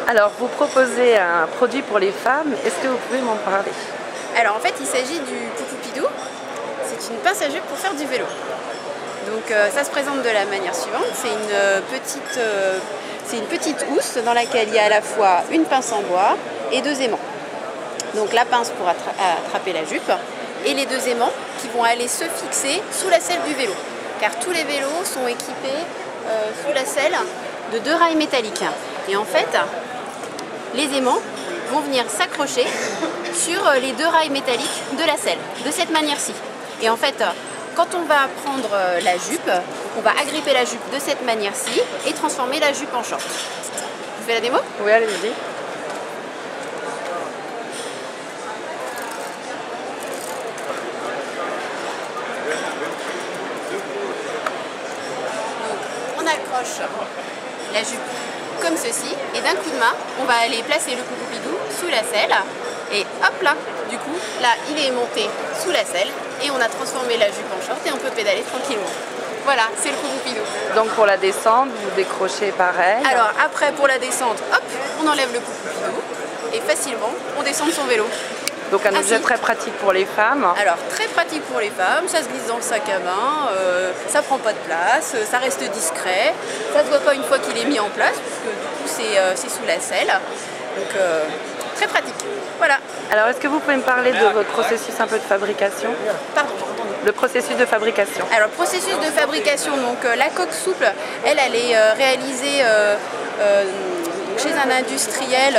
Alors, vous proposez un produit pour les femmes, est-ce que vous pouvez m'en parler? Alors en fait, il s'agit du Poupoupidou. C'est une pince à jupe pour faire du vélo. Donc ça se présente de la manière suivante. C'est une petite housse dans laquelle il y a à la fois une pince en bois et deux aimants. Donc la pince pour attraper la jupe et les deux aimants qui vont aller se fixer sous la selle du vélo. Car tous les vélos sont équipés sous la selle de deux rails métalliques. Et en fait, les aimants vont venir s'accrocher sur les deux rails métalliques de la selle, de cette manière-ci. Et en fait, quand on va prendre la jupe, on va agripper la jupe de cette manière-ci et transformer la jupe en short. Je fais la démo? Oui, allez-y. On accroche la jupe comme ceci et d'un coup de main, on va aller placer le Poupoupidou sous la selle et hop là, du coup, là, il est monté sous la selle et on a transformé la jupe en short et on peut pédaler tranquillement. Voilà, c'est le Poupoupidou. Donc pour la descente, vous décrochez pareil. Alors après, pour la descente, hop, on enlève le Poupoupidou et facilement, on descend de son vélo. Donc un objet très pratique pour les femmes. Alors très pratique pour les femmes, ça se glisse dans le sac à main, ça prend pas de place, ça reste discret, ça se voit pas une fois qu'il est mis en place, puisque du coup c'est sous la selle. Donc très pratique. Voilà. Alors est-ce que vous pouvez me parler de votre processus un peu de fabrication? Pardon. Le processus de fabrication. Alors processus de fabrication, donc la coque souple, elle est réalisée chez un industriel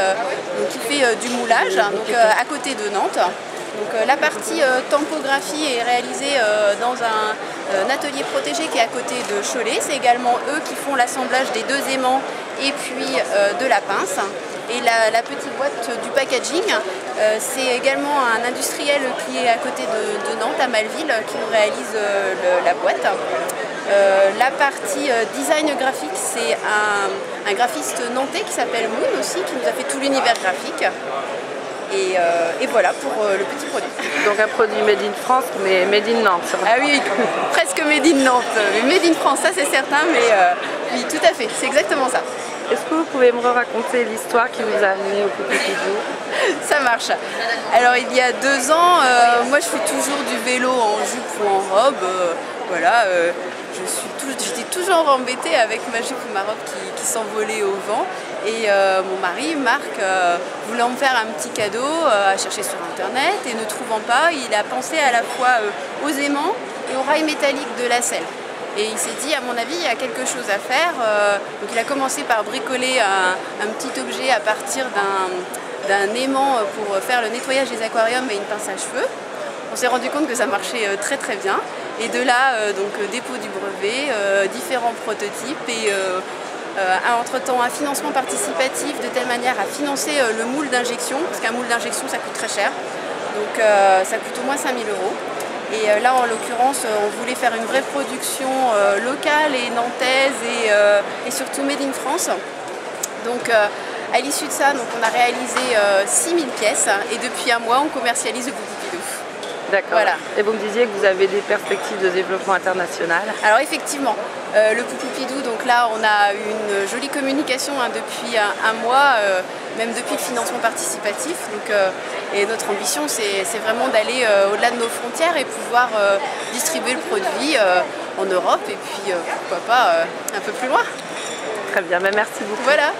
qui fait du moulage, donc à côté de Nantes. Donc la partie tampographie est réalisée dans un atelier protégé qui est à côté de Cholet. C'est également eux qui font l'assemblage des deux aimants et puis de la pince. Et la petite boîte du packaging, c'est également un industriel qui est à côté de Nantes, à Malville, qui nous réalise la boîte. La partie design graphique, c'est un graphiste nantais qui s'appelle Moon aussi, qui nous a fait tout l'univers graphique. Et voilà pour le petit produit. Donc un produit made in France, mais made in Nantes. Ah oui, presque made in Nantes. Made in France, ça c'est certain, mais oui, tout à fait, c'est exactement ça. Est-ce que vous pouvez me raconter l'histoire qui vous a amené au Poupoupidou? Ça marche. Alors il y a 2 ans, moi je fais toujours du vélo en jupe ou en robe. Voilà, j'étais toujours embêtée avec ma jupe ou ma robe qui s'envolait au vent. Et mon mari, Marc, voulant me faire un petit cadeau, a cherché sur internet et ne trouvant pas, il a pensé à la fois aux aimants et aux rails métalliques de la selle. Et il s'est dit, à mon avis, il y a quelque chose à faire. Donc il a commencé par bricoler un petit objet à partir d'un aimant pour faire le nettoyage des aquariums et une pince à cheveux. On s'est rendu compte que ça marchait très très bien. Et de là, donc dépôt du brevet, différents prototypes et entre-temps un financement participatif de telle manière à financer le moule d'injection, parce qu'un moule d'injection ça coûte très cher. Donc ça coûte au moins 5 000 €. Et là, en l'occurrence, on voulait faire une vraie production locale et nantaise et surtout made in France. Donc, à l'issue de ça, donc, on a réalisé 6 000 pièces et depuis un mois, on commercialise le Poupoupidou. D'accord. Voilà. Et vous me disiez que vous avez des perspectives de développement international. Alors effectivement, le Poupoupidou, donc là, on a une jolie communication depuis un mois, même depuis le financement participatif. Donc, et notre ambition, c'est vraiment d'aller au-delà de nos frontières et pouvoir distribuer le produit en Europe et puis pourquoi pas un peu plus loin. Très bien, merci beaucoup. Voilà.